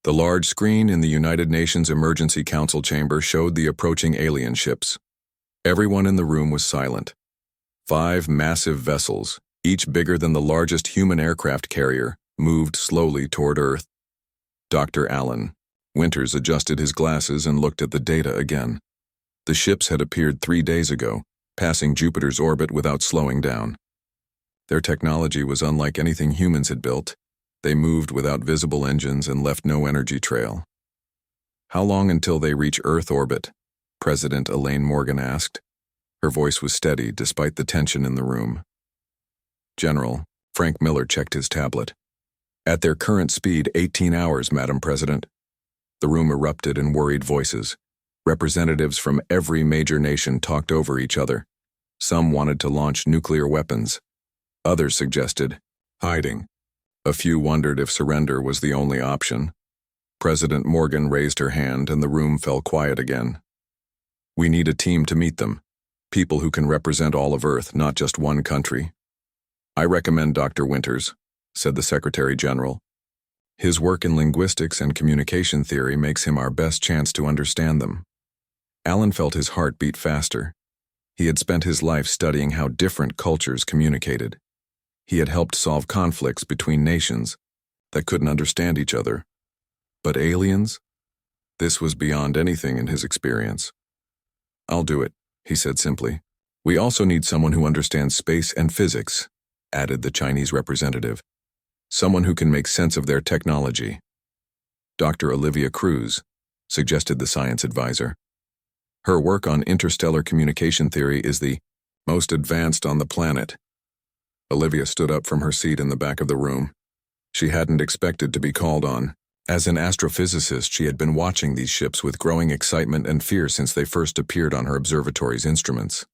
The large screen in the United Nations Emergency Council chamber showed the approaching alien ships. Everyone in the room was silent. 5 massive vessels, each bigger than the largest human aircraft carrier, moved slowly toward Earth. Dr. Alan Winters adjusted his glasses and looked at the data again. The ships had appeared 3 days ago, passing Jupiter's orbit without slowing down. Their technology was unlike anything humans had built. They moved without visible engines and left no energy trail. "How long until they reach Earth orbit?" President Elaine Morgan asked. Her voice was steady despite the tension in the room. General Frank Miller checked his tablet. "At their current speed, 18 hours, Madam President." The room erupted in worried voices. Representatives from every major nation talked over each other. Some wanted to launch nuclear weapons. Others suggested hiding. A few wondered if surrender was the only option. President Morgan raised her hand and the room fell quiet again. "We need a team to meet them. People who can represent all of Earth, not just one country." "I recommend Dr. Winters," said the Secretary General. "His work in linguistics and communication theory makes him our best chance to understand them." Alan felt his heart beat faster. He had spent his life studying how different cultures communicated. He had helped solve conflicts between nations that couldn't understand each other. But aliens? This was beyond anything in his experience. "I'll do it," he said simply. "We also need someone who understands space and physics," added the Chinese representative. "Someone who can make sense of their technology." "Dr. Olivia Cruz," suggested the science advisor. "Her work on interstellar communication theory is the most advanced on the planet." Olivia stood up from her seat in the back of the room. She hadn't expected to be called on. As an astrophysicist, she had been watching these ships with growing excitement and fear since they first appeared on her observatory's instruments.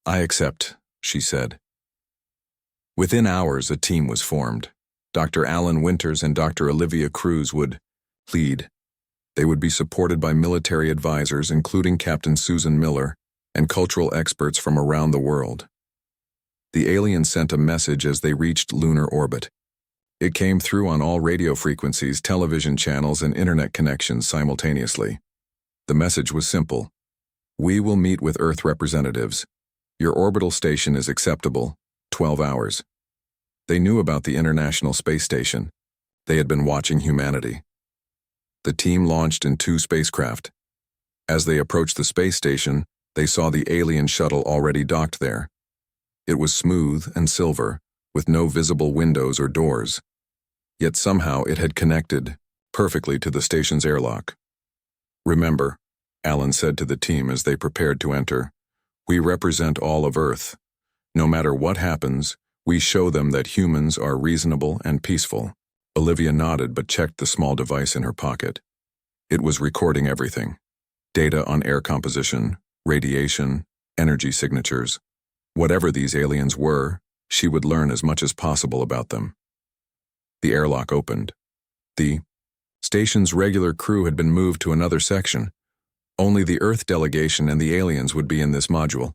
"I accept," she said. Within hours, a team was formed. Dr. Alan Winters and Dr. Olivia Cruz would lead. They would be supported by military advisors, including Captain Susan Miller, and cultural experts from around the world. The aliens sent a message as they reached lunar orbit. It came through on all radio frequencies, television channels, and internet connections simultaneously. The message was simple. "We will meet with Earth representatives. Your orbital station is acceptable. 12 hours. They knew about the International Space Station. They had been watching humanity. The team launched in 2 spacecraft. As they approached the space station, they saw the alien shuttle already docked there. It was smooth and silver, with no visible windows or doors. Yet somehow it had connected perfectly to the station's airlock. "Remember," Alan said to the team as they prepared to enter, "we represent all of Earth. No matter what happens, we show them that humans are reasonable and peaceful." Olivia nodded but checked the small device in her pocket. It was recording everything. Data on air composition, radiation, energy signatures. Whatever these aliens were, she would learn as much as possible about them. The airlock opened. The station's regular crew had been moved to another section. Only the Earth delegation and the aliens would be in this module.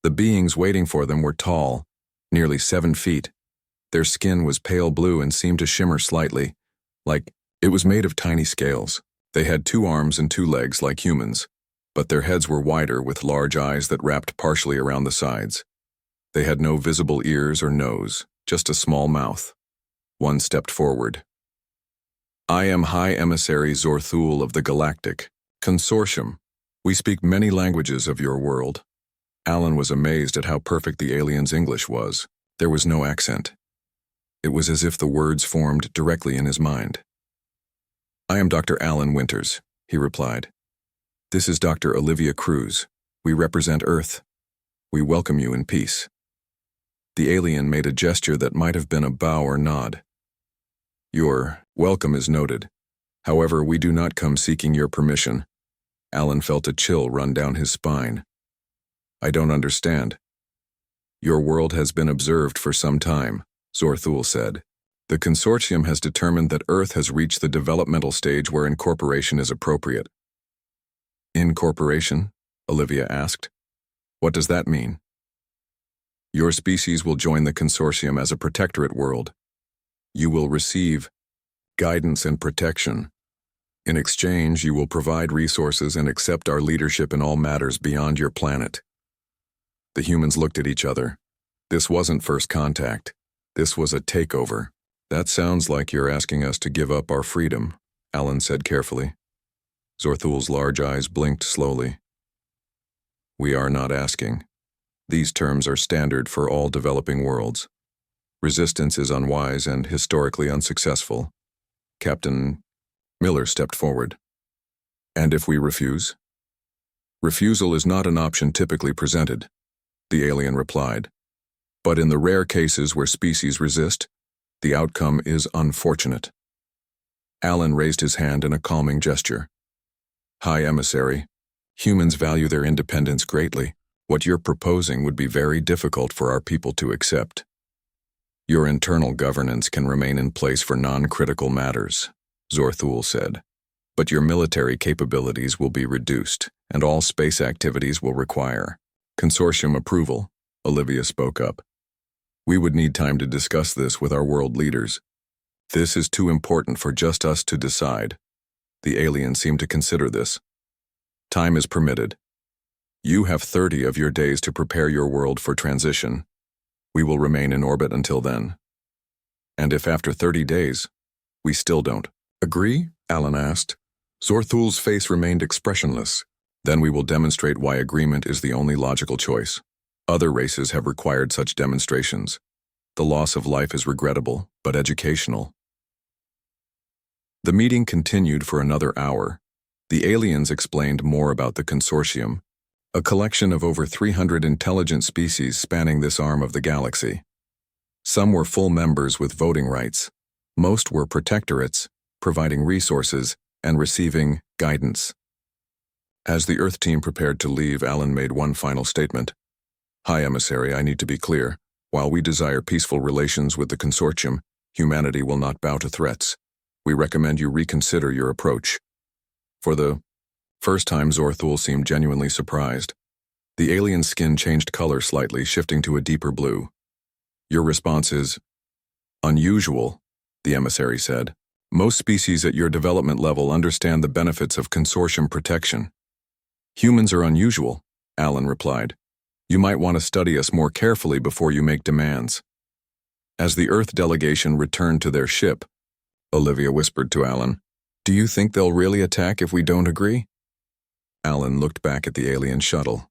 The beings waiting for them were tall, nearly 7 feet. Their skin was pale blue and seemed to shimmer slightly, like it was made of tiny scales. They had 2 arms and 2 legs like humans, but their heads were wider with large eyes that wrapped partially around the sides. They had no visible ears or nose, just a small mouth. One stepped forward. "I am High Emissary Zorthul of the Galactic Consortium. We speak many languages of your world." Alan was amazed at how perfect the alien's English was. There was no accent. It was as if the words formed directly in his mind. "I am Dr. Alan Winters," he replied. "This is Dr. Olivia Cruz. We represent Earth. We welcome you in peace." The alien made a gesture that might have been a bow or nod. "Your welcome is noted. However, we do not come seeking your permission." Alan felt a chill run down his spine. "I don't understand." "Your world has been observed for some time," Zorthul said. "The consortium has determined that Earth has reached the developmental stage where incorporation is appropriate." "Incorporation?" Olivia asked. "What does that mean?" "Your species will join the consortium as a protectorate world. You will receive guidance, and protection. In exchange, you will provide resources and accept our leadership in all matters beyond your planet." The humans looked at each other. This wasn't first contact. This was a takeover. "That sounds like you're asking us to give up our freedom," Alan said carefully. Zorthul's large eyes blinked slowly. "We are not asking. These terms are standard for all developing worlds. Resistance is unwise and historically unsuccessful." Captain Miller stepped forward. "And if we refuse?" "Refusal is not an option typically presented," the alien replied. "But in the rare cases where species resist, the outcome is unfortunate." Alan raised his hand in a calming gesture. "High Emissary, humans value their independence greatly. What you're proposing would be very difficult for our people to accept. Your internal governance can remain in place for non-critical matters," Zorthul said. "But your military capabilities will be reduced, and all space activities will require consortium approval," Olivia spoke up. "We would need time to discuss this with our world leaders. This is too important for just us to decide." The alien seemed to consider this. "Time is permitted. You have 30 of your days to prepare your world for transition. We will remain in orbit until then. And if after 30 days, we still don't agree?" Alan asked. Zorthul's face remained expressionless. "Then we will demonstrate why agreement is the only logical choice. Other races have required such demonstrations. The loss of life is regrettable, but educational." The meeting continued for another hour. The aliens explained more about the consortium, a collection of over 300 intelligent species spanning this arm of the galaxy. Some were full members with voting rights. Most were protectorates, providing resources and receiving guidance. As the Earth team prepared to leave, Alan made one final statement. "High Emissary, I need to be clear. While we desire peaceful relations with the consortium, humanity will not bow to threats. We recommend you reconsider your approach." For the first time, Zorthul seemed genuinely surprised. The alien's skin changed color slightly, shifting to a deeper blue. "Your response is unusual," the emissary said. "Most species at your development level understand the benefits of consortium protection." "Humans are unusual," Alan replied. "You might want to study us more carefully before you make demands." As the Earth delegation returned to their ship, Olivia whispered to Alan, "Do you think they'll really attack if we don't agree?" Alan looked back at the alien shuttle.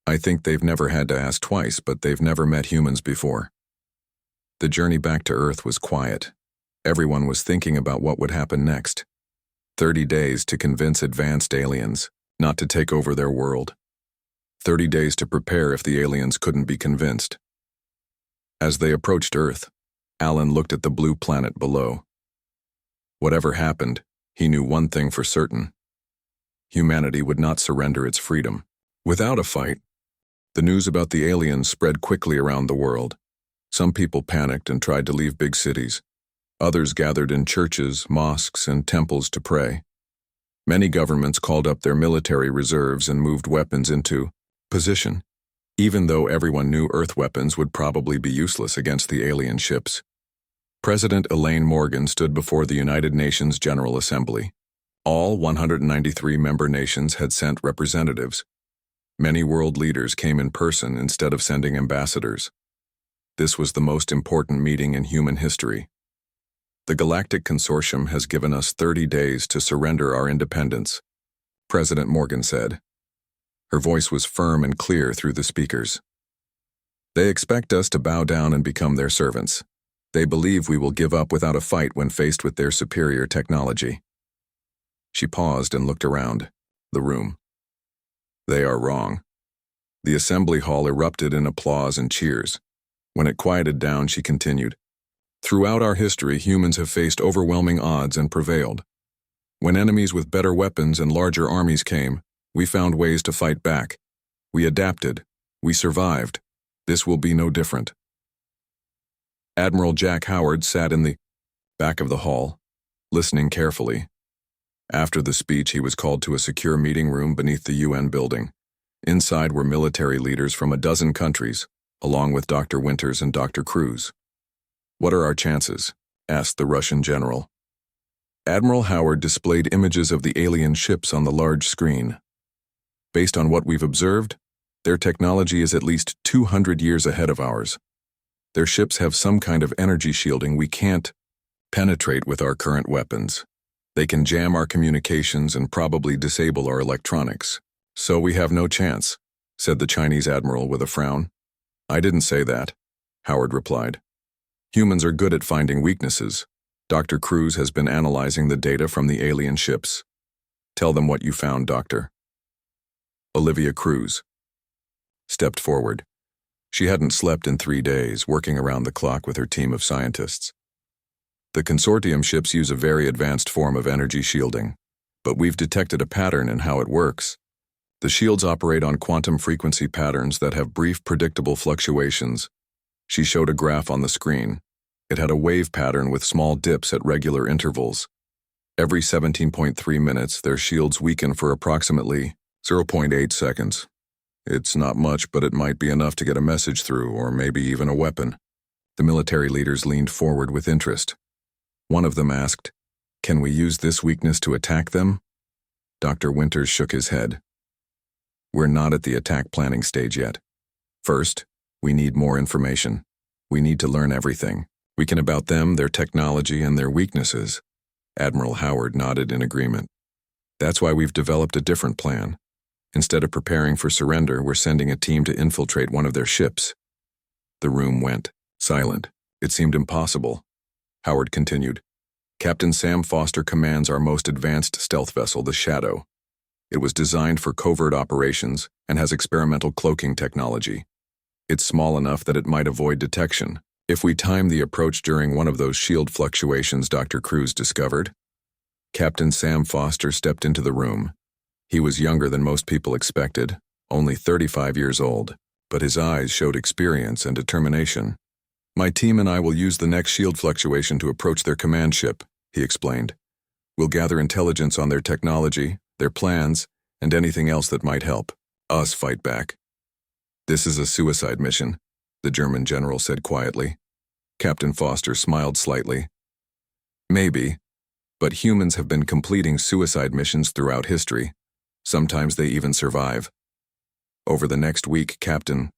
"I think they've never had to ask twice, but they've never met humans before." The journey back to Earth was quiet. Everyone was thinking about what would happen next. 30 days to convince advanced aliens not to take over their world. 30 days to prepare if the aliens couldn't be convinced. As they approached Earth, Alan looked at the blue planet below. Whatever happened, he knew one thing for certain. Humanity would not surrender its freedom. Without a fight, the news about the aliens spread quickly around the world. Some people panicked and tried to leave big cities. Others gathered in churches, mosques, and temples to pray. Many governments called up their military reserves and moved weapons into position, even though everyone knew Earth weapons would probably be useless against the alien ships. President Elaine Morgan stood before the United Nations General Assembly. All 193 member nations had sent representatives. Many world leaders came in person instead of sending ambassadors. This was the most important meeting in human history. "The Galactic Consortium has given us 30 days to surrender our independence," President Morgan said. Her voice was firm and clear through the speakers. "They expect us to bow down and become their servants. They believe we will give up without a fight when faced with their superior technology." She paused and looked around the room. "They are wrong." The assembly hall erupted in applause and cheers. When it quieted down, she continued, "Throughout our history, humans have faced overwhelming odds and prevailed. When enemies with better weapons and larger armies came, we found ways to fight back. We adapted. We survived. This will be no different." Admiral Jack Howard sat in the back of the hall, listening carefully. After the speech, he was called to a secure meeting room beneath the UN building. Inside were military leaders from a dozen countries, along with Dr. Winters and Dr. Cruz. "What are our chances?" asked the Russian general. Admiral Howard displayed images of the alien ships on the large screen. Based on what we've observed, their technology is at least 200 years ahead of ours. Their ships have some kind of energy shielding we can't penetrate with our current weapons. They can jam our communications and probably disable our electronics. So we have no chance, said the Chinese admiral with a frown. I didn't say that, Howard replied. Humans are good at finding weaknesses. Dr. Cruz has been analyzing the data from the alien ships. Tell them what you found, Doctor. Olivia Cruz stepped forward. She hadn't slept in 3 days, working around the clock with her team of scientists. The consortium ships use a very advanced form of energy shielding, but we've detected a pattern in how it works. The shields operate on quantum frequency patterns that have brief, predictable fluctuations. She showed a graph on the screen. It had a wave pattern with small dips at regular intervals. Every 17.3 minutes, their shields weaken for approximately 0.8 seconds. It's not much, but it might be enough to get a message through, or maybe even a weapon. The military leaders leaned forward with interest. One of them asked, "Can we use this weakness to attack them?" Dr. Winters shook his head. We're not at the attack planning stage yet. First, we need more information. We need to learn everything we can about them, their technology, and their weaknesses. Admiral Howard nodded in agreement. That's why we've developed a different plan. Instead of preparing for surrender, we're sending a team to infiltrate one of their ships. The room went silent. It seemed impossible. Howard continued. Captain Sam Foster commands our most advanced stealth vessel, the Shadow. It was designed for covert operations and has experimental cloaking technology. It's small enough that it might avoid detection. If we time the approach during one of those shield fluctuations Dr. Cruz discovered. Captain Sam Foster stepped into the room. He was younger than most people expected, only 35 years old, but his eyes showed experience and determination. My team and I will use the next shield fluctuation to approach their command ship, he explained. We'll gather intelligence on their technology, their plans, and anything else that might help us fight back. This is a suicide mission, the German general said quietly. Captain Foster smiled slightly. Maybe, but humans have been completing suicide missions throughout history. Sometimes they even survive. Over the next week, Captain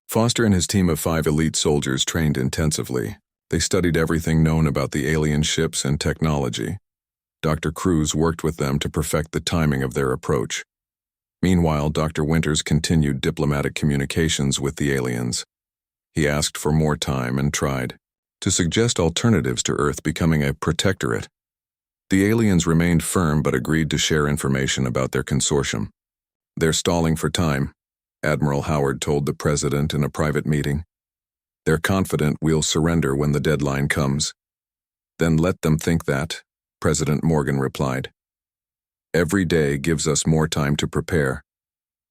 Foster and his team of 5 elite soldiers trained intensively. They studied everything known about the alien ships and technology. Dr. Cruz worked with them to perfect the timing of their approach. Meanwhile, Dr. Winters continued diplomatic communications with the aliens. He asked for more time and tried to suggest alternatives to Earth becoming a protectorate. The aliens remained firm but agreed to share information about their consortium. They're stalling for time, Admiral Howard told the president in a private meeting. They're confident we'll surrender when the deadline comes. Then let them think that, President Morgan replied. Every day gives us more time to prepare.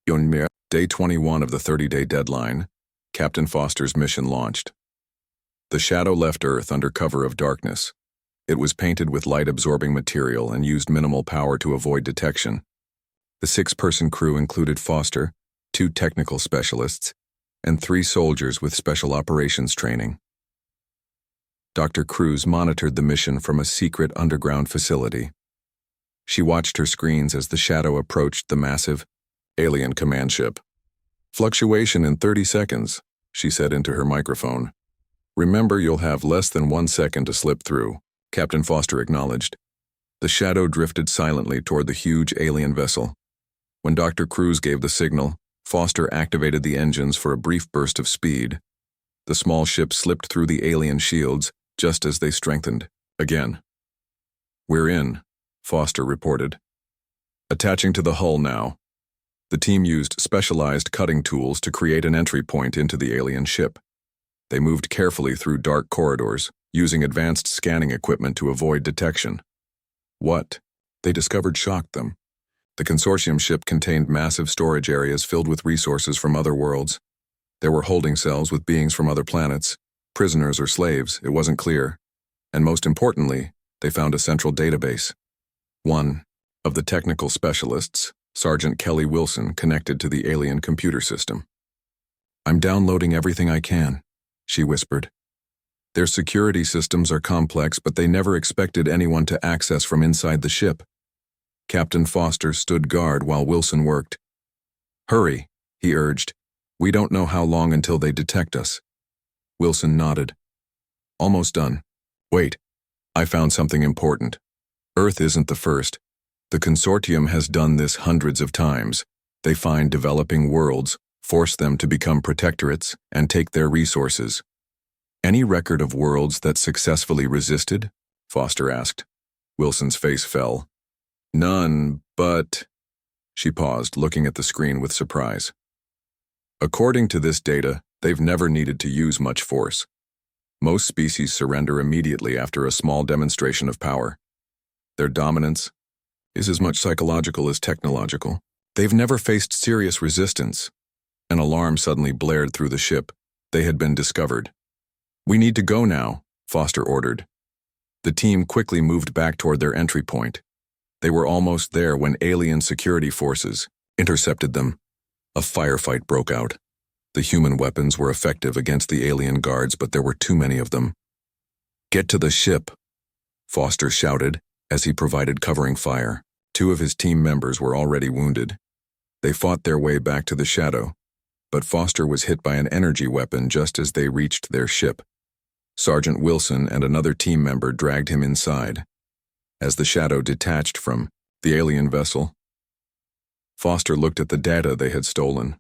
Day 21 of the 30-day deadline, Captain Foster's mission launched. The Shadow left Earth under cover of darkness. It was painted with light-absorbing material and used minimal power to avoid detection. The 6-person crew included Foster, 2 technical specialists, and 3 soldiers with special operations training. Dr. Cruz monitored the mission from a secret underground facility. She watched her screens as the Shadow approached the massive alien command ship. Fluctuation in 30 seconds, she said into her microphone. Remember, you'll have less than 1 second to slip through, Captain Foster acknowledged. The Shadow drifted silently toward the huge alien vessel. When Dr. Cruz gave the signal, Foster activated the engines for a brief burst of speed. The small ship slipped through the alien shields just as they strengthened again. We're in, Foster reported. Attaching to the hull now. The team used specialized cutting tools to create an entry point into the alien ship. They moved carefully through dark corridors, using advanced scanning equipment to avoid detection. What they discovered shocked them. The consortium ship contained massive storage areas filled with resources from other worlds. There were holding cells with beings from other planets, prisoners or slaves, it wasn't clear. And most importantly, they found a central database. One of the technical specialists, Sergeant Kelly Wilson, connected to the alien computer system. I'm downloading everything I can, she whispered. Their security systems are complex, but they never expected anyone to access from inside the ship. Captain Foster stood guard while Wilson worked. "Hurry," he urged. "We don't know how long until they detect us." Wilson nodded. "Almost done. Wait, I found something important. Earth isn't the first. The consortium has done this hundreds of times. They find developing worlds, force them to become protectorates, and take their resources." "Any record of worlds that successfully resisted?" Foster asked. Wilson's face fell. "None, but—" She paused, looking at the screen with surprise. "According to this data, they've never needed to use much force. Most species surrender immediately after a small demonstration of power. Their dominance is as much psychological as technological. They've never faced serious resistance." An alarm suddenly blared through the ship. They had been discovered. "We need to go now," Foster ordered. The team quickly moved back toward their entry point. They were almost there when alien security forces intercepted them. A firefight broke out. The human weapons were effective against the alien guards, but there were too many of them. "Get to the ship," Foster shouted as he provided covering fire. Two of his team members were already wounded. They fought their way back to the shadow, but Foster was hit by an energy weapon just as they reached their ship. Sergeant Wilson and another team member dragged him inside. As the shadow detached from the alien vessel, Foster looked at the data they had stolen.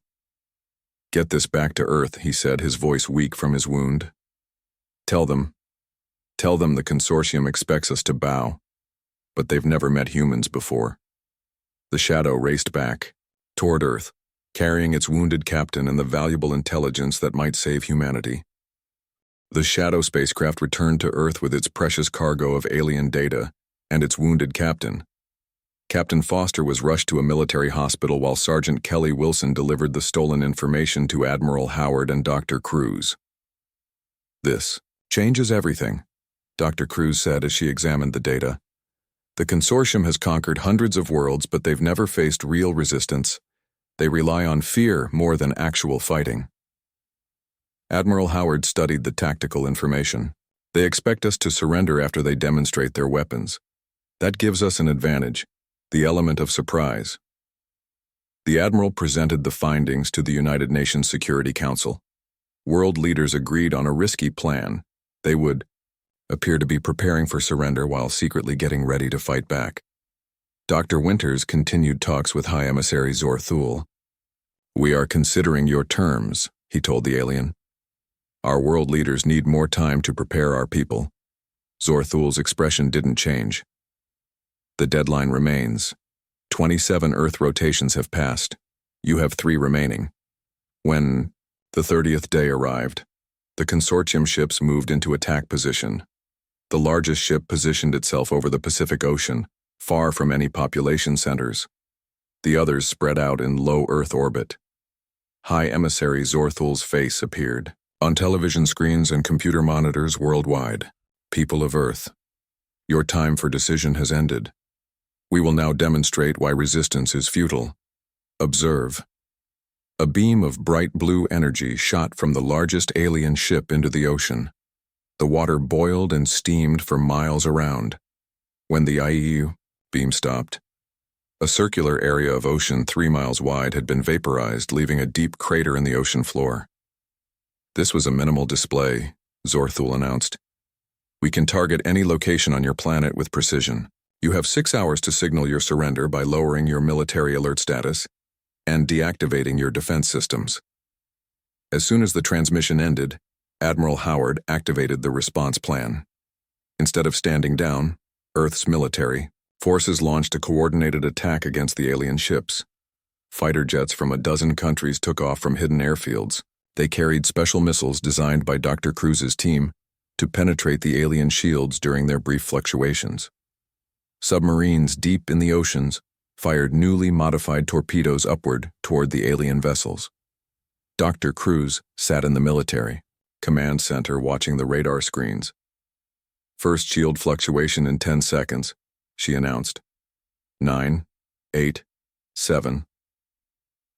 "Get this back to Earth," he said, his voice weak from his wound. Tell them the consortium expects us to bow, but they've never met humans before." The shadow raced back, toward Earth, carrying its wounded captain and the valuable intelligence that might save humanity. The Shadow spacecraft returned to Earth with its precious cargo of alien data and its wounded captain. Captain Foster was rushed to a military hospital while Sergeant Kelly Wilson delivered the stolen information to Admiral Howard and Dr. Cruz. "This changes everything," Dr. Cruz said as she examined the data. "The consortium has conquered hundreds of worlds, but they've never faced real resistance. They rely on fear more than actual fighting." Admiral Howard studied the tactical information. "They expect us to surrender after they demonstrate their weapons. That gives us an advantage, the element of surprise." The Admiral presented the findings to the United Nations Security Council. World leaders agreed on a risky plan. They would appear to be preparing for surrender while secretly getting ready to fight back. Dr. Winters continued talks with High Emissary Zorthul. "We are considering your terms," he told the alien. "Our world leaders need more time to prepare our people." Zorthul's expression didn't change. "The deadline remains. 27 Earth rotations have passed. You have 3 remaining." When the 30th day arrived, the consortium ships moved into attack position. The largest ship positioned itself over the Pacific Ocean, far from any population centers. The others spread out in low Earth orbit. High Emissary Zorthul's face appeared on television screens and computer monitors worldwide. "People of Earth, your time for decision has ended. We will now demonstrate why resistance is futile. Observe." A beam of bright blue energy shot from the largest alien ship into the ocean. The water boiled and steamed for miles around. When the IEU beam stopped, a circular area of ocean 3 miles wide had been vaporized, leaving a deep crater in the ocean floor. "This was a minimal display," Zorthul announced. "We can target any location on your planet with precision. You have 6 hours to signal your surrender by lowering your military alert status and deactivating your defense systems." As soon as the transmission ended, Admiral Howard activated the response plan. Instead of standing down, Earth's military forces launched a coordinated attack against the alien ships. Fighter jets from a dozen countries took off from hidden airfields. They carried special missiles designed by Dr. Cruz's team to penetrate the alien shields during their brief fluctuations. Submarines deep in the oceans fired newly modified torpedoes upward toward the alien vessels. Dr. Cruz sat in the military command center watching the radar screens. "First shield fluctuation in 10 seconds, she announced. 9, 8, 7.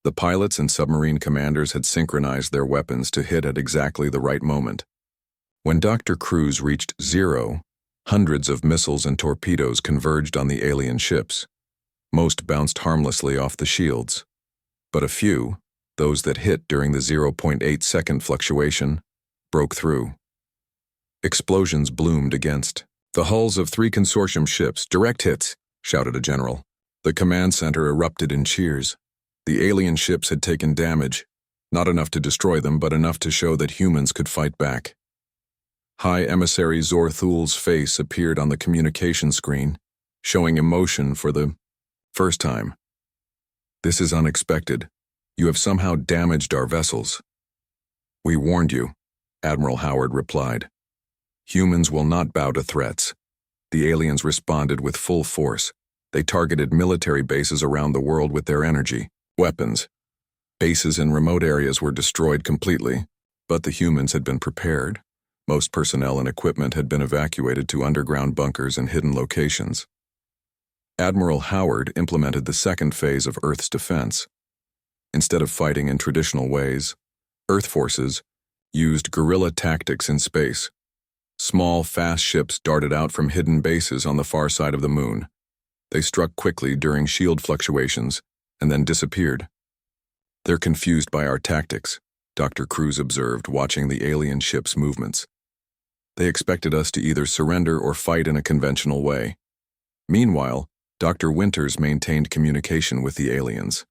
The pilots and submarine commanders had synchronized their weapons to hit at exactly the right moment. When Dr. Cruz reached 0, hundreds of missiles and torpedoes converged on the alien ships. Most bounced harmlessly off the shields, but a few, those that hit during the 0.8-second fluctuation, broke through. Explosions bloomed against the hulls of 3 consortium ships. "Direct hits," shouted a general. The command center erupted in cheers. The alien ships had taken damage, not enough to destroy them, but enough to show that humans could fight back. High Emissary Zorthul's face appeared on the communication screen, showing emotion for the first time. "This is unexpected. You have somehow damaged our vessels." "We warned you," Admiral Howard replied. "Humans will not bow to threats." The aliens responded with full force. They targeted military bases around the world with their energy weapons. Bases in remote areas were destroyed completely, but the humans had been prepared. Most personnel and equipment had been evacuated to underground bunkers and hidden locations. Admiral Howard implemented the second phase of Earth's defense. Instead of fighting in traditional ways, Earth forces used guerrilla tactics in space. Small, fast ships darted out from hidden bases on the far side of the moon. They struck quickly during shield fluctuations and then disappeared. "They're confused by our tactics," Dr. Cruz observed, watching the alien ships' movements. "They expected us to either surrender or fight in a conventional way." Meanwhile, Dr. Winters maintained communication with the aliens.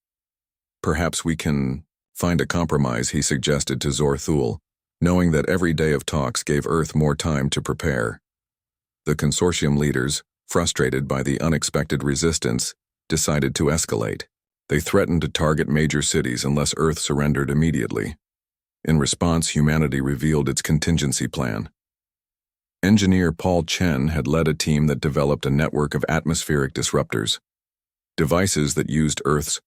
"Perhaps we can find a compromise," he suggested to Zorthul, knowing that every day of talks gave Earth more time to prepare. The consortium leaders, frustrated by the unexpected resistance, decided to escalate. They threatened to target major cities unless Earth surrendered immediately. In response, humanity revealed its contingency plan. Engineer Paul Chen had led a team that developed a network of atmospheric disruptors, devices that used Earth's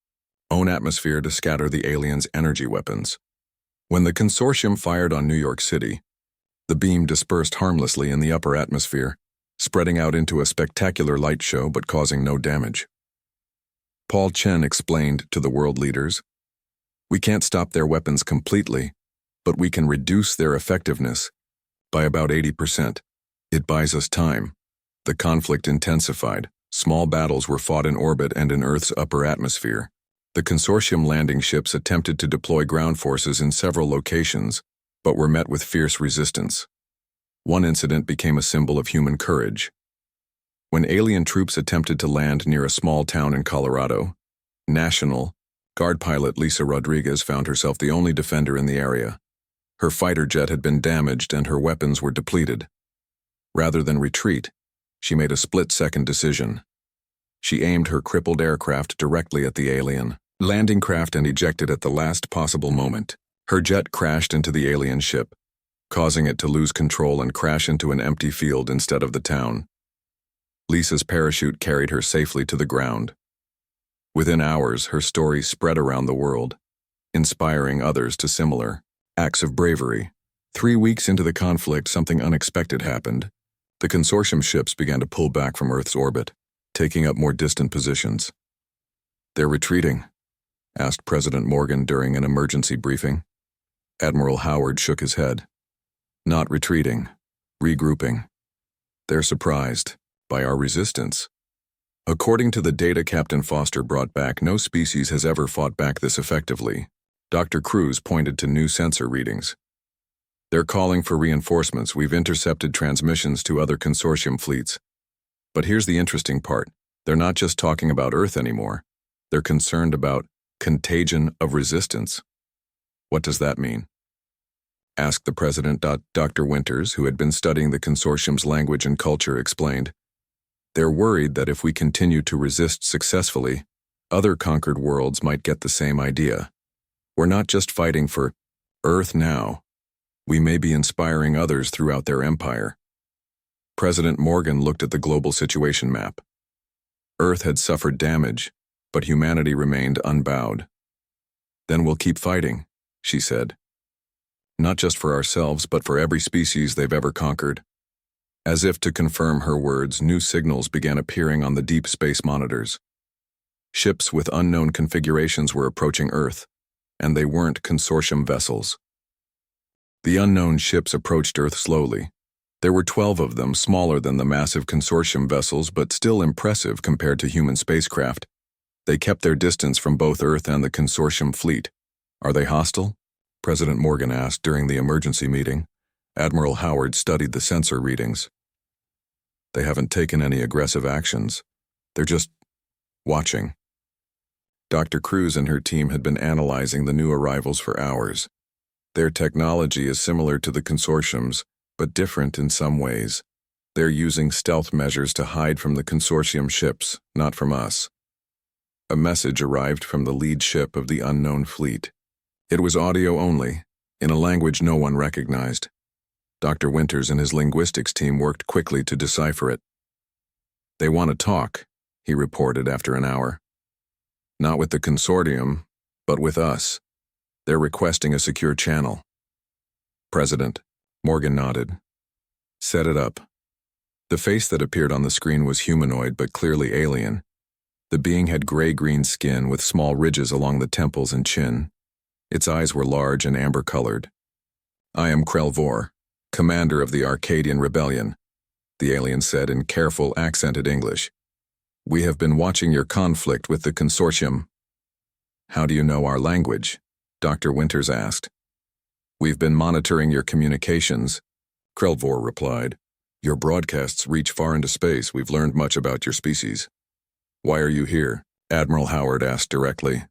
own atmosphere to scatter the aliens' energy weapons. When the consortium fired on New York City, the beam dispersed harmlessly in the upper atmosphere, spreading out into a spectacular light show but causing no damage. Paul Chen explained to the world leaders, "We can't stop their weapons completely, but we can reduce their effectiveness by about 80%. It buys us time." The conflict intensified. Small battles were fought in orbit and in Earth's upper atmosphere. The consortium landing ships attempted to deploy ground forces in several locations, but were met with fierce resistance. One incident became a symbol of human courage. When alien troops attempted to land near a small town in Colorado, National Guard pilot Lisa Rodriguez found herself the only defender in the area. Her fighter jet had been damaged and her weapons were depleted. Rather than retreat, she made a split-second decision. She aimed her crippled aircraft directly at the alien landing craft and ejected at the last possible moment. Her jet crashed into the alien ship, causing it to lose control and crash into an empty field instead of the town. Lisa's parachute carried her safely to the ground. Within hours, her story spread around the world, inspiring others to similar acts of bravery. 3 weeks into the conflict, something unexpected happened. The consortium ships began to pull back from Earth's orbit, taking up more distant positions. "They're retreating?" asked President Morgan during an emergency briefing. Admiral Howard shook his head. "Not retreating, regrouping. They're surprised by our resistance. According to the data Captain Foster brought back, no species has ever fought back this effectively." Dr. Cruz pointed to new sensor readings. "They're calling for reinforcements. We've intercepted transmissions to other consortium fleets. But here's the interesting part. They're not just talking about Earth anymore. They're concerned about contagion of resistance." "What does that mean?" asked the president. Dr. Winters, who had been studying the consortium's language and culture, explained. "They're worried that if we continue to resist successfully, other conquered worlds might get the same idea. We're not just fighting for Earth now. We may be inspiring others throughout their empire." President Morgan looked at the global situation map. Earth had suffered damage, but humanity remained unbowed. "Then we'll keep fighting," she said. "Not just for ourselves, but for every species they've ever conquered." As if to confirm her words, new signals began appearing on the deep space monitors. Ships with unknown configurations were approaching Earth, and they weren't consortium vessels. The unknown ships approached Earth slowly. There were 12 of them, smaller than the massive consortium vessels, but still impressive compared to human spacecraft. They kept their distance from both Earth and the consortium fleet. Are they hostile? President Morgan asked during the emergency meeting. Admiral Howard studied the sensor readings. They haven't taken any aggressive actions. They're just watching. Dr. Cruz and her team had been analyzing the new arrivals for hours. Their technology is similar to the consortium's, but different in some ways. They're using stealth measures to hide from the consortium ships, not from us. A message arrived from the lead ship of the unknown fleet. It was audio only, in a language no one recognized. Dr. Winters and his linguistics team worked quickly to decipher it. They want to talk, he reported after an hour. Not with the consortium, but with us. They're requesting a secure channel. President, Morgan nodded. Set it up. The face that appeared on the screen was humanoid but clearly alien. The being had gray-green skin with small ridges along the temples and chin. Its eyes were large and amber-colored. I am Krelvor, commander of the Arcadian Rebellion, the alien said in careful, accented English. We have been watching your conflict with the consortium. How do you know our language? Dr. Winters asked. We've been monitoring your communications, Krelvor replied. Your broadcasts reach far into space. We've learned much about your species. Why are you here? Admiral Howard asked directly.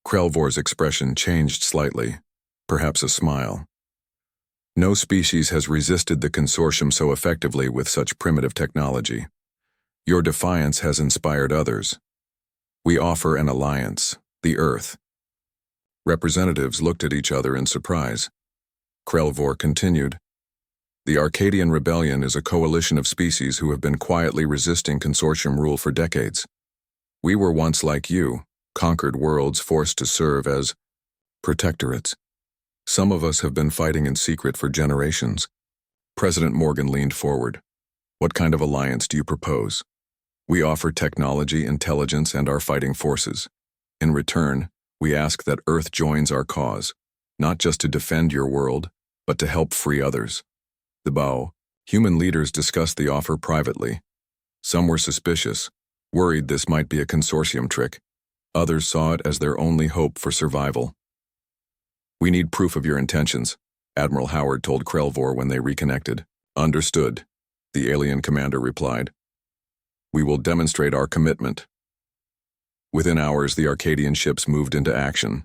Krelvor's expression changed slightly, perhaps a smile. No species has resisted the consortium so effectively with such primitive technology. Your defiance has inspired others. We offer an alliance, the Earth. Representatives looked at each other in surprise. Krelvor continued. The Arcadian Rebellion is a coalition of species who have been quietly resisting consortium rule for decades. We were once like you, conquered worlds forced to serve as protectorates. Some of us have been fighting in secret for generations. President Morgan leaned forward. What kind of alliance do you propose? We offer technology, intelligence, and our fighting forces. In return, we ask that Earth joins our cause, not just to defend your world, but to help free others. The BAO, human leaders discussed the offer privately. Some were suspicious, worried this might be a consortium trick. Others saw it as their only hope for survival. We need proof of your intentions, Admiral Howard told Krelvor when they reconnected. Understood, the alien commander replied. We will demonstrate our commitment. Within hours, the Arcadian ships moved into action.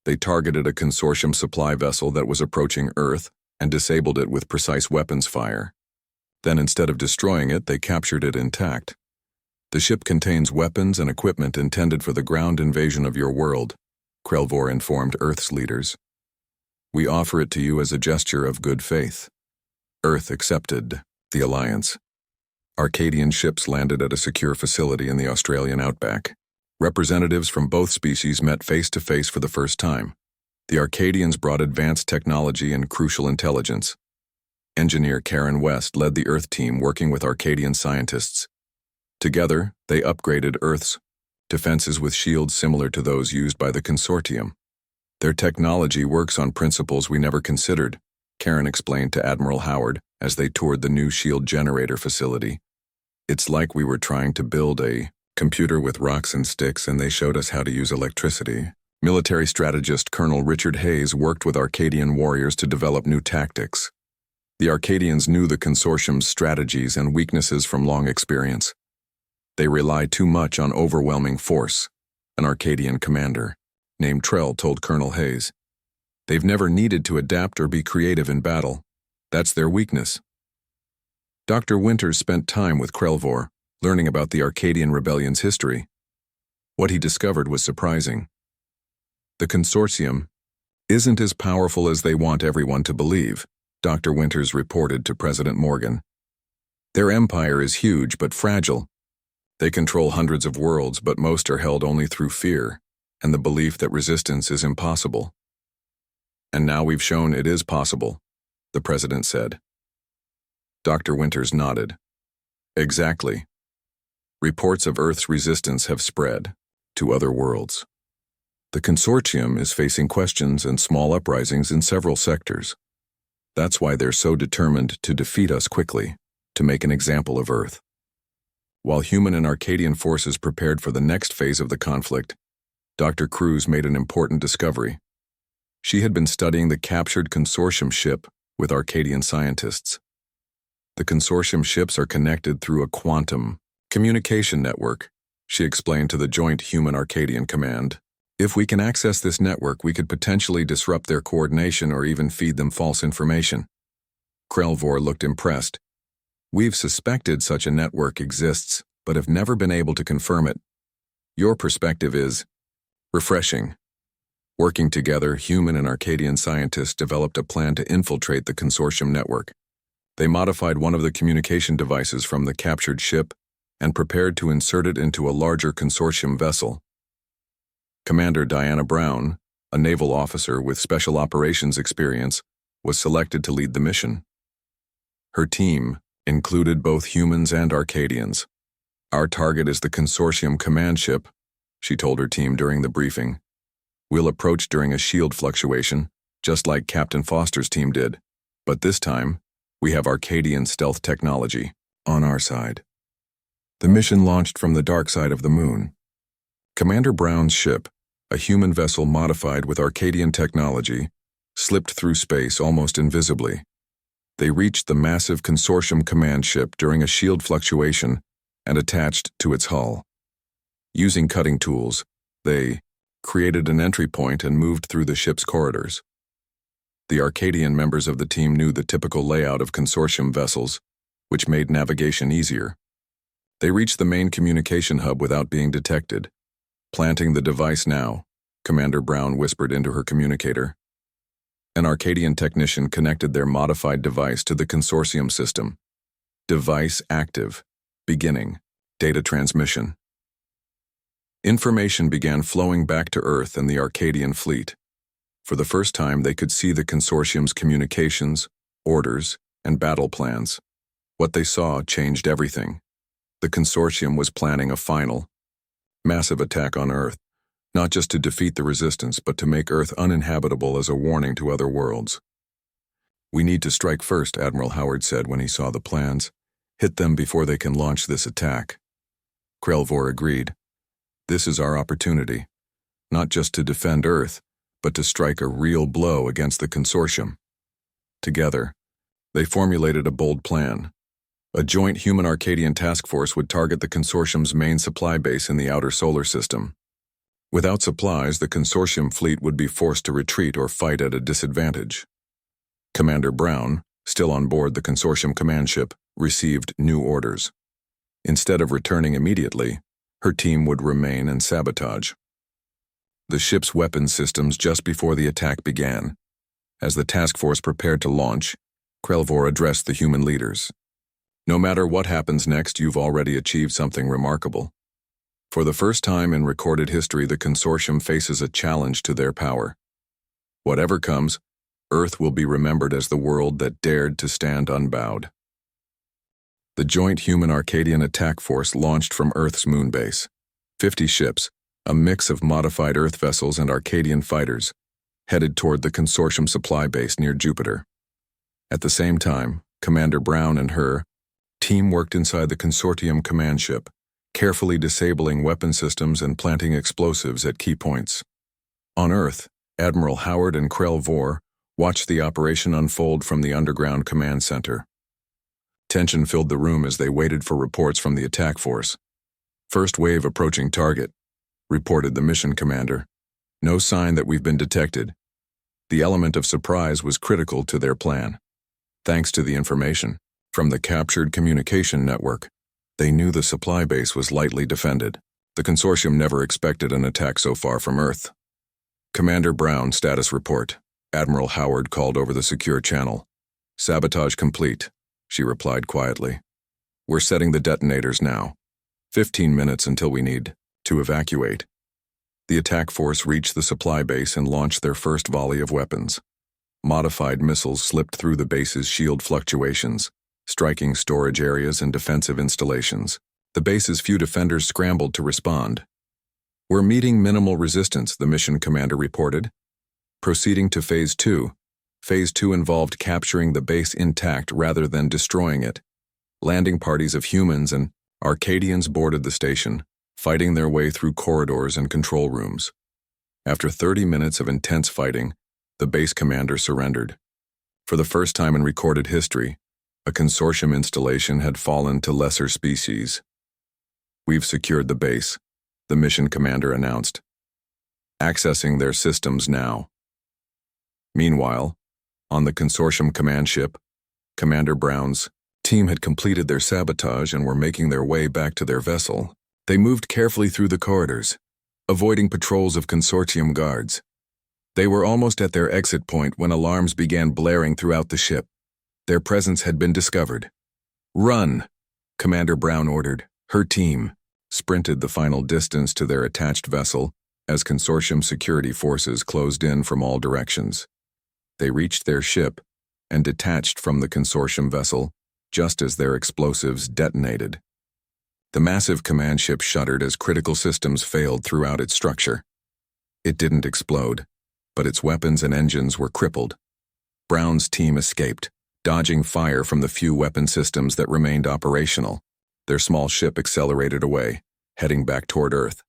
They targeted a consortium supply vessel that was approaching Earth and disabled it with precise weapons fire. Then, instead of destroying it, they captured it intact. The ship contains weapons and equipment intended for the ground invasion of your world, Krelvor informed Earth's leaders. We offer it to you as a gesture of good faith. Earth accepted the alliance. Arcadian ships landed at a secure facility in the Australian outback. Representatives from both species met face-to-face for the first time. The Arcadians brought advanced technology and crucial intelligence. Engineer Karen West led the Earth team working with Arcadian scientists. Together, they upgraded Earth's defenses with shields similar to those used by the consortium. Their technology works on principles we never considered, Karen explained to Admiral Howard as they toured the new shield generator facility. It's like we were trying to build a computer with rocks and sticks and they showed us how to use electricity. Military strategist Colonel Richard Hayes worked with Arcadian warriors to develop new tactics. The Arcadians knew the consortium's strategies and weaknesses from long experience. They rely too much on overwhelming force, an Arcadian commander named Trell told Colonel Hayes. They've never needed to adapt or be creative in battle. That's their weakness. Dr. Winters spent time with Krelvor, learning about the Arcadian Rebellion's history. What he discovered was surprising. The consortium isn't as powerful as they want everyone to believe, Dr. Winters reported to President Morgan. Their empire is huge but fragile. They control hundreds of worlds, but most are held only through fear and the belief that resistance is impossible. And now we've shown it is possible, the president said. Dr. Winters nodded. Exactly. Reports of Earth's resistance have spread to other worlds. The consortium is facing questions and small uprisings in several sectors. That's why they're so determined to defeat us quickly, to make an example of Earth. While human and Arcadian forces prepared for the next phase of the conflict, Dr. Cruz made an important discovery. She had been studying the captured consortium ship with Arcadian scientists. The consortium ships are connected through a quantum communication network, she explained to the Joint Human-Arcadian Command. If we can access this network, we could potentially disrupt their coordination or even feed them false information. Krelvor looked impressed. We've suspected such a network exists, but have never been able to confirm it. Your perspective is refreshing. Working together, human and Arcadian scientists developed a plan to infiltrate the consortium network. They modified one of the communication devices from the captured ship and prepared to insert it into a larger consortium vessel. Commander Diana Brown, a naval officer with special operations experience, was selected to lead the mission. Her team included both humans and Arcadians. Our target is the consortium command ship, she told her team during the briefing. We'll approach during a shield fluctuation, just like Captain Foster's team did, but this time, we have Arcadian stealth technology on our side. The mission launched from the dark side of the moon. Commander Brown's ship, a human vessel modified with Arcadian technology, slipped through space almost invisibly. They reached the massive consortium command ship during a shield fluctuation and attached to its hull. Using cutting tools, they created an entry point and moved through the ship's corridors. The Arcadian members of the team knew the typical layout of consortium vessels, which made navigation easier. They reached the main communication hub without being detected. Planting the device now, Commander Brown whispered into her communicator. An Arcadian technician connected their modified device to the consortium system. Device active. Beginning. Data transmission. Information began flowing back to Earth and the Arcadian fleet. For the first time, they could see the consortium's communications, orders, and battle plans. What they saw changed everything. The consortium was planning a final, massive attack on Earth, not just to defeat the resistance, but to make Earth uninhabitable as a warning to other worlds. We need to strike first, Admiral Howard said when he saw the plans. Hit them before they can launch this attack. Krelvor agreed. This is our opportunity, not just to defend Earth, but to strike a real blow against the consortium. Together, they formulated a bold plan. A joint human-Arcadian task force would target the consortium's main supply base in the outer solar system. Without supplies, the consortium fleet would be forced to retreat or fight at a disadvantage. Commander Brown, still on board the consortium command ship, received new orders. Instead of returning immediately, her team would remain and sabotage the ship's weapons systems just before the attack began. As the task force prepared to launch, Krelvor addressed the human leaders. No matter what happens next, you've already achieved something remarkable. For the first time in recorded history, the consortium faces a challenge to their power. Whatever comes, Earth will be remembered as the world that dared to stand unbowed. The joint human-Arcadian attack force launched from Earth's moon base. 50 ships, a mix of modified Earth vessels and Arcadian fighters, headed toward the consortium supply base near Jupiter. At the same time, Commander Brown and her team worked inside the consortium command ship, carefully disabling weapon systems and planting explosives at key points. On Earth, Admiral Howard and Krelvor watched the operation unfold from the underground command center. Tension filled the room as they waited for reports from the attack force. First wave approaching target, reported the mission commander. No sign that we've been detected. The element of surprise was critical to their plan. Thanks to the information from the captured communication network, they knew the supply base was lightly defended. The consortium never expected an attack so far from Earth. Commander Brown, status report. Admiral Howard called over the secure channel. Sabotage complete, she replied quietly. We're setting the detonators now. 15 minutes until we need to evacuate. The attack force reached the supply base and launched their first volley of weapons. Modified missiles slipped through the base's shield fluctuations, striking storage areas and defensive installations. The base's few defenders scrambled to respond. We're meeting minimal resistance, the mission commander reported. Proceeding to Phase 2, Phase 2 involved capturing the base intact rather than destroying it. Landing parties of humans and Arcadians boarded the station, fighting their way through corridors and control rooms. After 30 minutes of intense fighting, the base commander surrendered. For the first time in recorded history, a consortium installation had fallen to lesser species. "We've secured the base," the mission commander announced. "Accessing their systems now." Meanwhile, on the consortium command ship, Commander Brown's team had completed their sabotage and were making their way back to their vessel. They moved carefully through the corridors, avoiding patrols of consortium guards. They were almost at their exit point when alarms began blaring throughout the ship. Their presence had been discovered. "Run!" Commander Brown ordered. Her team sprinted the final distance to their attached vessel as consortium security forces closed in from all directions. They reached their ship and detached from the consortium vessel just as their explosives detonated. The massive command ship shuddered as critical systems failed throughout its structure. It didn't explode, but its weapons and engines were crippled. Brown's team escaped, dodging fire from the few weapon systems that remained operational. Their small ship accelerated away, heading back toward Earth.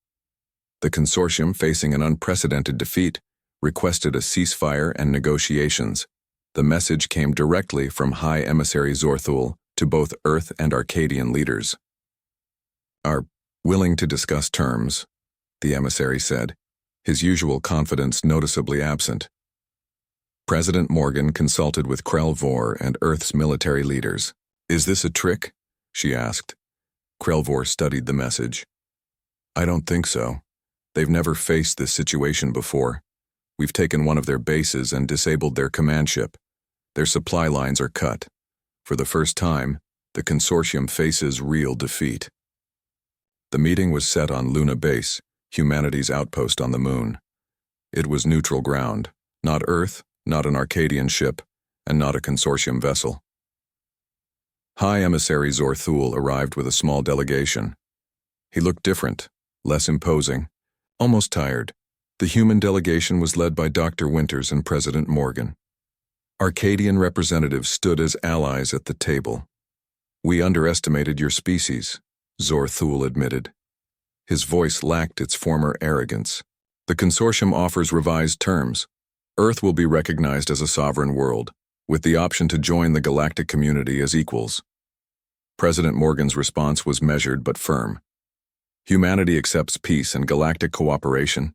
The consortium, facing an unprecedented defeat, requested a ceasefire and negotiations. The message came directly from High Emissary Zorthul to both Earth and Arcadian leaders. "Are willing to discuss terms," the emissary said, his usual confidence noticeably absent. President Morgan consulted with Krelvor and Earth's military leaders. "Is this a trick?" she asked. Krelvor studied the message. "I don't think so. They've never faced this situation before. We've taken one of their bases and disabled their command ship. Their supply lines are cut. For the first time, the consortium faces real defeat." The meeting was set on Luna Base, humanity's outpost on the moon. It was neutral ground, not Earth, not an Arcadian ship, and not a consortium vessel. High Emissary Zorthul arrived with a small delegation. He looked different, less imposing, almost tired. The human delegation was led by Dr. Winters and President Morgan. Arcadian representatives stood as allies at the table. "We underestimated your species," Zorthul admitted. His voice lacked its former arrogance. "The consortium offers revised terms. Earth will be recognized as a sovereign world, with the option to join the galactic community as equals." President Morgan's response was measured but firm. "Humanity accepts peace and galactic cooperation,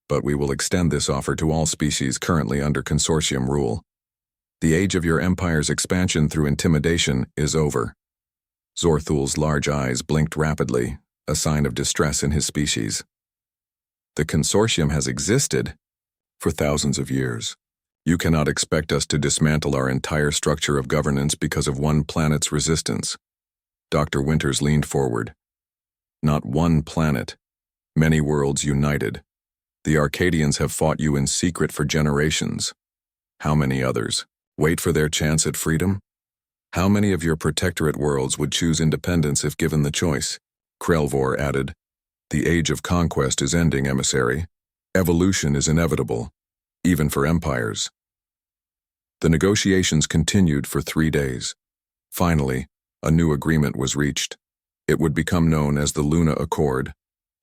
but we will extend this offer to all species currently under consortium rule. The age of your empire's expansion through intimidation is over." Zorthul's large eyes blinked rapidly, a sign of distress in his species. "The consortium has existed for thousands of years. You cannot expect us to dismantle our entire structure of governance because of one planet's resistance." Dr. Winters leaned forward. "Not one planet. Many worlds united. The Arcadians have fought you in secret for generations. How many others wait for their chance at freedom? How many of your protectorate worlds would choose independence if given the choice?" Krelvor added. "The age of conquest is ending, emissary. Evolution is inevitable, even for empires." The negotiations continued for 3 days. Finally, a new agreement was reached. It would become known as the Luna Accord,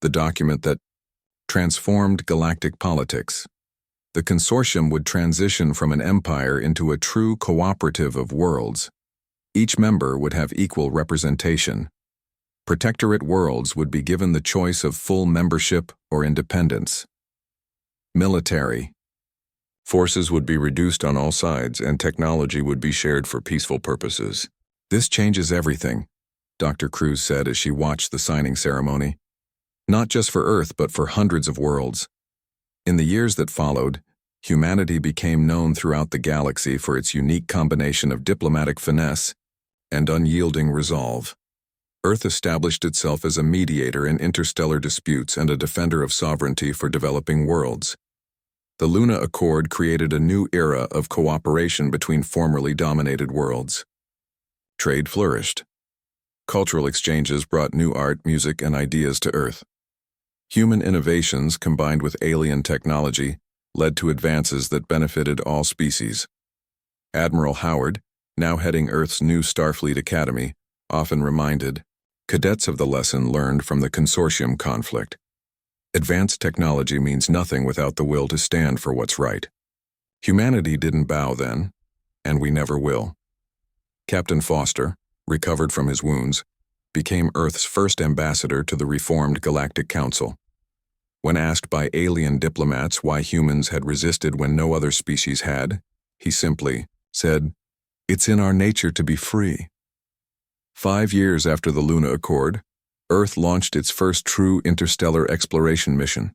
the document that transformed galactic politics. The consortium would transition from an empire into a true cooperative of worlds. Each member would have equal representation. Protectorate worlds would be given the choice of full membership or independence. Military forces would be reduced on all sides and technology would be shared for peaceful purposes. "This changes everything," Dr. Cruz said as she watched the signing ceremony. "Not just for Earth, but for hundreds of worlds." In the years that followed, humanity became known throughout the galaxy for its unique combination of diplomatic finesse and unyielding resolve. Earth established itself as a mediator in interstellar disputes and a defender of sovereignty for developing worlds. The Luna Accord created a new era of cooperation between formerly dominated worlds. Trade flourished. Cultural exchanges brought new art, music, and ideas to Earth. Human innovations combined with alien technology led to advances that benefited all species. Admiral Howard, now heading Earth's new Starfleet Academy, often reminded cadets of the lesson learned from the consortium conflict. Advanced technology means nothing without the will to stand for what's right. Humanity didn't bow then, and we never will. Captain Foster, recovered from his wounds, became Earth's first ambassador to the reformed Galactic Council. When asked by alien diplomats why humans had resisted when no other species had, he simply said, "It's in our nature to be free." 5 years after the Luna Accord, Earth launched its first true interstellar exploration mission.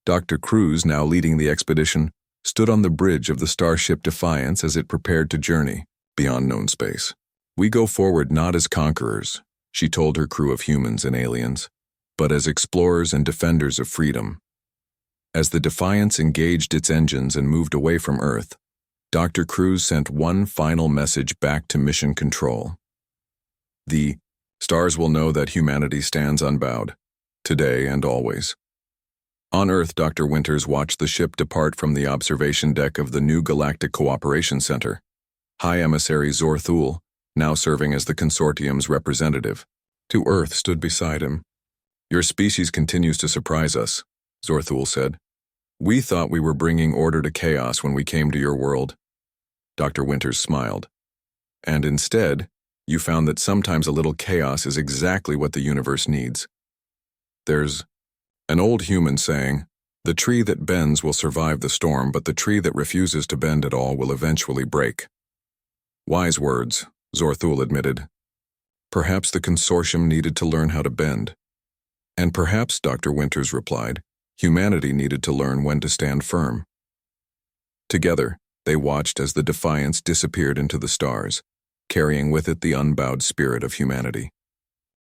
Dr. Cruz, now leading the expedition, stood on the bridge of the starship Defiance as it prepared to journey beyond known space. "We go forward not as conquerors," she told her crew of humans and aliens, "but as explorers and defenders of freedom." As the Defiance engaged its engines and moved away from Earth, Dr. Cruz sent one final message back to Mission Control. The stars will know that humanity stands unbowed, today and always. On Earth, Dr. Winters watched the ship depart from the observation deck of the new Galactic Cooperation Center. High Emissary Zorthul, now serving as the consortium's representative, to Earth stood beside him. "Your species continues to surprise us," Zorthul said. "We thought we were bringing order to chaos when we came to your world." Dr. Winters smiled. "And instead, you found that sometimes a little chaos is exactly what the universe needs. There's an old human saying, 'The tree that bends will survive the storm, but the tree that refuses to bend at all will eventually break.'" "Wise words," Zorthul admitted. "Perhaps the consortium needed to learn how to bend. And perhaps," Dr. Winters replied, "humanity needed to learn when to stand firm." Together, they watched as the Defiance disappeared into the stars, carrying with it the unbowed spirit of humanity.